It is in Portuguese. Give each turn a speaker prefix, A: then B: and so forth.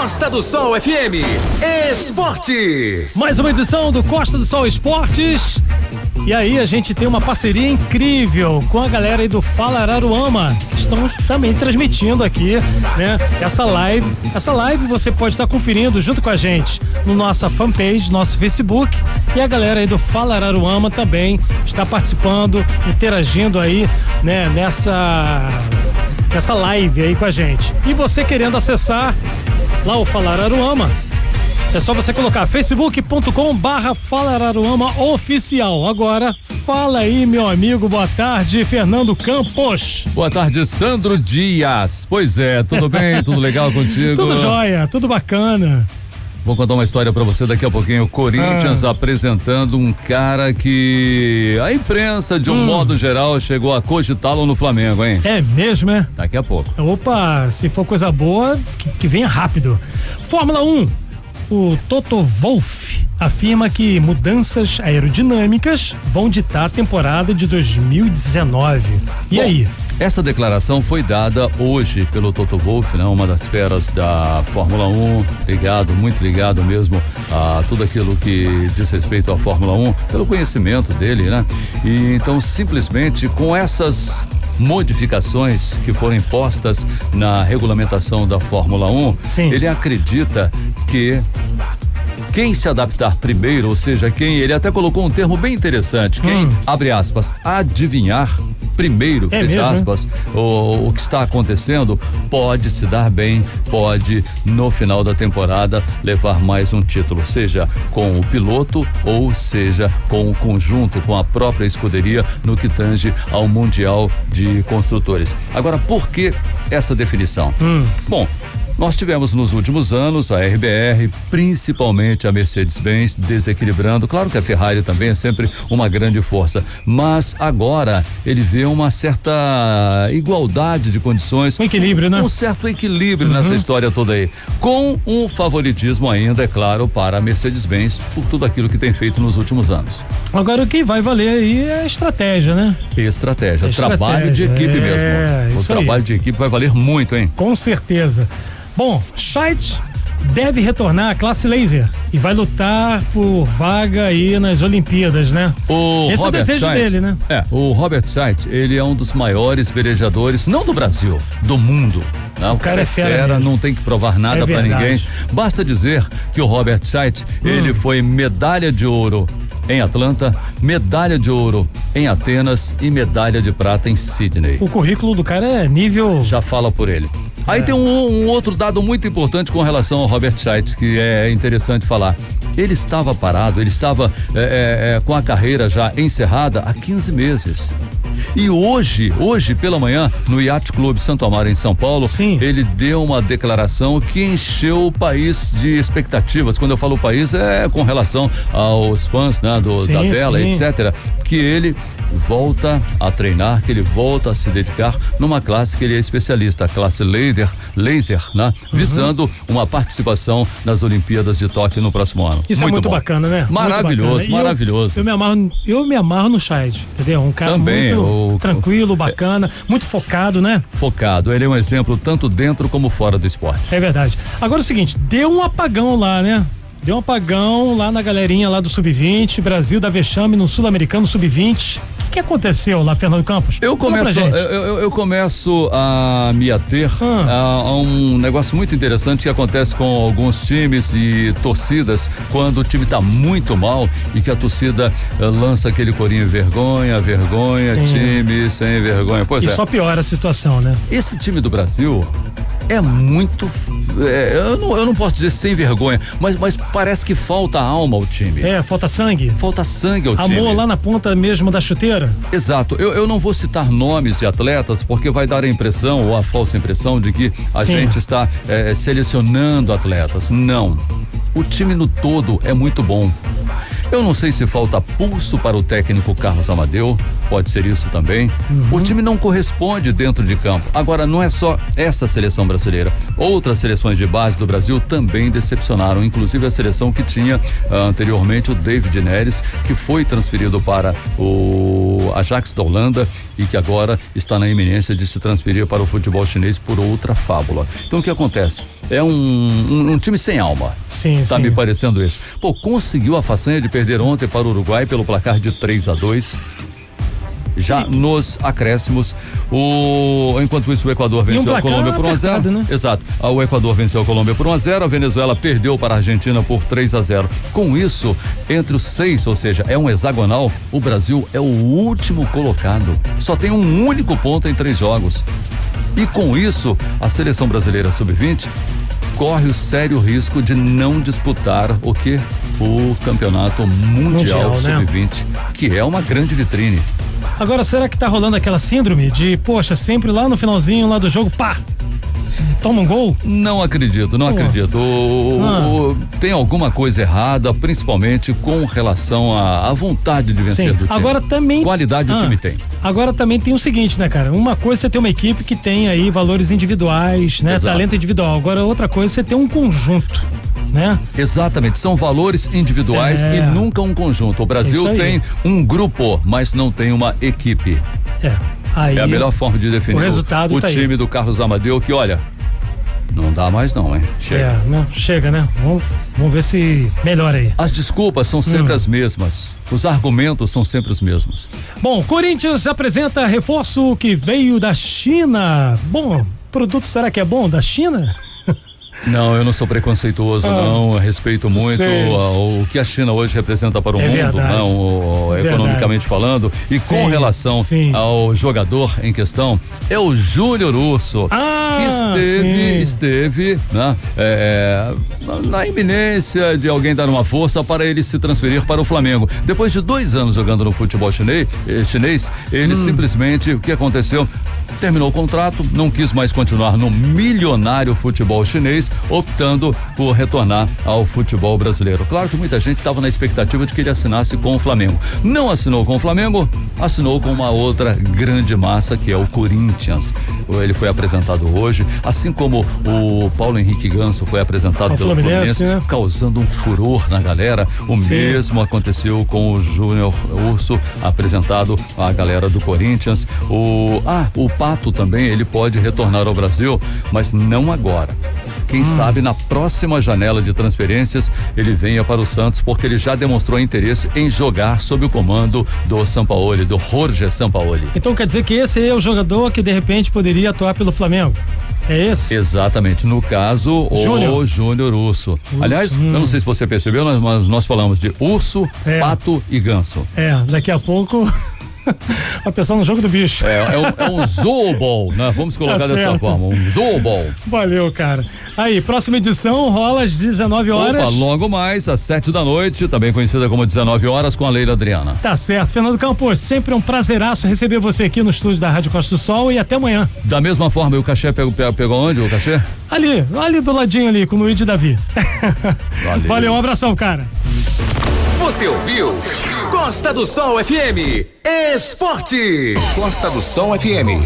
A: Costa do Sol FM Esportes.
B: Mais uma edição do Costa do Sol Esportes. E aí a gente tem uma parceria incrível com a galera aí do Fala Araruama, que estão também transmitindo aqui, né? Essa live você pode estar conferindo junto com a gente no nossa fanpage, nosso Facebook, e a galera aí do Fala Araruama também está participando, interagindo aí, né? Nessa live aí com a gente. E você querendo acessar lá o Fala Araruama, é só você colocar facebook.com/Fala Araruama oficial. Agora, fala aí, meu amigo, boa tarde, Fernando Campos.
C: Boa tarde, Sandro Dias. Pois é, tudo bem? Tudo legal contigo?
B: Tudo jóia, tudo bacana.
C: Vou contar uma história pra você daqui a pouquinho. O Corinthians apresentando um cara que a imprensa, de um modo geral, chegou a cogitá-lo no Flamengo, hein?
B: É mesmo, é?
C: Daqui a pouco.
B: Opa, se for coisa boa, que venha rápido. Fórmula 1. O Toto Wolff afirma que mudanças aerodinâmicas vão ditar a temporada de 2019. E aí?
C: Essa declaração foi dada hoje pelo Toto Wolff, né? Uma das feras da Fórmula 1, muito ligado mesmo a tudo aquilo que diz respeito à Fórmula 1, pelo conhecimento dele, né? E então, simplesmente, com essas modificações que foram impostas na regulamentação da Fórmula 1,
B: sim,
C: ele acredita que quem se adaptar primeiro, ou seja, ele até colocou um termo bem interessante, quem, abre aspas, adivinhar primeiro, fecha aspas, o que está acontecendo, pode se dar bem, pode no final da temporada levar mais um título, seja com o piloto ou seja com o conjunto, com a própria escuderia no que tange ao Mundial de Construtores. Agora, por que essa definição? Bom, nós tivemos nos últimos anos a RBR, principalmente a Mercedes-Benz, desequilibrando. Claro que a Ferrari também é sempre uma grande força, mas agora ele vê uma certa igualdade de condições.
B: Um equilíbrio, né?
C: Um certo equilíbrio nessa história toda aí. Com um favoritismo ainda, é claro, para a Mercedes-Benz por tudo aquilo que tem feito nos últimos anos.
B: Agora o que vai valer aí é a estratégia, né?
C: Estratégia, trabalho de equipe mesmo. O trabalho de equipe vai valer muito, hein?
B: Com certeza. Bom, Scheidt deve retornar à classe laser e vai lutar por vaga aí nas Olimpíadas, né? Esse é o desejo dele, né?
C: O Robert Scheidt, ele é um dos maiores velejadores, não do Brasil, do mundo. Não, o cara é fera, não tem que provar nada pra ninguém. Basta dizer que o Robert Scheidt, ele foi medalha de ouro em Atlanta, medalha de ouro em Atenas e medalha de prata em Sydney.
B: O currículo do cara é nível...
C: Já fala por ele. Aí tem um outro dado muito importante com relação ao Robert Scheidt, que é interessante falar. Ele estava parado, ele estava com a carreira já encerrada há 15 meses. E hoje pela manhã, no Yacht Club Santo Amaro, em São Paulo, ele deu uma declaração que encheu o país de expectativas. Quando eu falo país, é com relação aos fãs, né, da vela, etc. Que ele volta a treinar, que ele volta a se dedicar numa classe que ele é especialista, a classe laser, né? Visando uma participação nas Olimpíadas de Tóquio no próximo ano.
B: Isso é muito bacana, né?
C: Maravilhoso, maravilhoso.
B: Eu me amarro no Scheidt, entendeu? Um cara também, muito tranquilo, bacana, muito focado, né?
C: Focado, ele é um exemplo tanto dentro como fora do esporte.
B: É verdade. Agora é o seguinte, deu um apagão lá, né? Deu um apagão lá na galerinha lá do Sub-20, Brasil da vexame no Sul-Americano Sub-20. O que aconteceu lá, Fernando Campos?
C: Eu começo a me ater a um negócio muito interessante que acontece com alguns times e torcidas quando o time está muito mal e que a torcida lança aquele corinho vergonha, time sem vergonha. Pois
B: e só piora a situação, né?
C: Esse time do Brasil é muito, eu não posso dizer sem vergonha, mas parece que falta alma ao time.
B: Falta sangue.
C: Falta sangue ao time.
B: Amor lá na ponta mesmo da chuteira.
C: Exato, eu não vou citar nomes de atletas porque vai dar a impressão ou a falsa impressão de que a gente está selecionando atletas. Não, o time no todo é muito bom. Eu não sei se falta pulso para o técnico Carlos Amadeu, pode ser isso também. O time não corresponde dentro de campo. Agora, não é só essa seleção brasileira. Outras seleções de base do Brasil também decepcionaram, inclusive a seleção que tinha anteriormente o David Neres, que foi transferido para o Ajax da Holanda e que agora está na iminência de se transferir para o futebol chinês por outra fábula. Então o que acontece? É um time sem alma.
B: Sim,
C: tá me parecendo isso. Pô, conseguiu a façanha de perder ontem para o Uruguai pelo placar de 3-2. Já nos acréscimos, enquanto isso o Equador venceu a Colômbia por 1-0, né? Exato, o Equador venceu a Colômbia por 1-0, a Venezuela perdeu para a Argentina por 3-0. Com isso, entre os 6, ou seja, é um hexagonal, o Brasil é o último colocado. Só tem um único ponto em 3 jogos. E com isso, a seleção brasileira sub-20 corre o sério risco de não disputar o campeonato mundial sub-20, né? Que é uma grande vitrine.
B: Agora, será que tá rolando aquela síndrome de, poxa, sempre lá no finalzinho lá do jogo, pá, toma um gol?
C: Não acredito. Tem alguma coisa errada, principalmente com relação à vontade de vencer do time.
B: Agora também.
C: Qualidade o time tem.
B: Agora também tem o seguinte, né, cara? Uma coisa é você ter uma equipe que tem aí valores individuais, né? Exato. Talento individual. Agora outra coisa é você ter um conjunto. Né?
C: Exatamente, são valores individuais e nunca um conjunto. O Brasil tem um grupo, mas não tem uma equipe.
B: Aí
C: é a melhor forma de definir o time do Carlos Amadeu, que olha, não dá mais não, hein? Chega.
B: Chega, né? Vamos ver se melhora aí.
C: As desculpas são sempre as mesmas. Os argumentos são sempre os mesmos.
B: Bom, Corinthians apresenta reforço que veio da China. Bom, produto será que é bom da China?
C: Não, eu não sou preconceituoso, não. Eu respeito muito o que a China hoje representa para o mundo, economicamente falando. E com relação ao jogador em questão, é o Júnior Urso, que esteve na iminência de alguém dar uma força para ele se transferir para o Flamengo. Depois de 2 anos jogando no futebol chinês, ele simplesmente, o que aconteceu? Terminou o contrato, não quis mais continuar no milionário futebol chinês, optando por retornar ao futebol brasileiro. Claro que muita gente estava na expectativa de que ele assinasse com o Flamengo. Não assinou com o Flamengo, assinou com uma outra grande massa, que é o Corinthians. Ele foi apresentado hoje, assim como o Paulo Henrique Ganso foi apresentado pelo Fluminense, né? Causando um furor na galera. O mesmo aconteceu com o Júnior Urso, apresentado à galera do Corinthians. O Pato também, ele pode retornar ao Brasil, mas não agora. Quem sabe na próxima janela de transferências ele venha para o Santos, porque ele já demonstrou interesse em jogar sob o comando do Sampaoli, do Jorge Sampaoli.
B: Então quer dizer que esse é o jogador que de repente poderia atuar pelo Flamengo? É esse?
C: Exatamente, no caso, o Júnior Urso. Aliás, eu não sei se você percebeu, mas nós falamos de urso, pato e ganso.
B: Daqui a pouco a pessoa no jogo do bicho.
C: É um zooball, né? Vamos colocar dessa forma, um zooball.
B: Valeu, cara. Aí, próxima edição rola às 19 horas.
C: Opa, logo mais, às 7 da noite, também conhecida como 19 horas, com a Leila Adriana.
B: Tá certo. Fernando Campos, sempre um prazeraço receber você aqui no estúdio da Rádio Costa do Sol e até amanhã.
C: Da mesma forma, e o cachê pegou onde, o cachê?
B: Ali do ladinho ali, com o Luiz e Davi. Valeu, um abração, cara.
A: Você ouviu? Costa do Sol FM Esporte. Costa do Sol FM.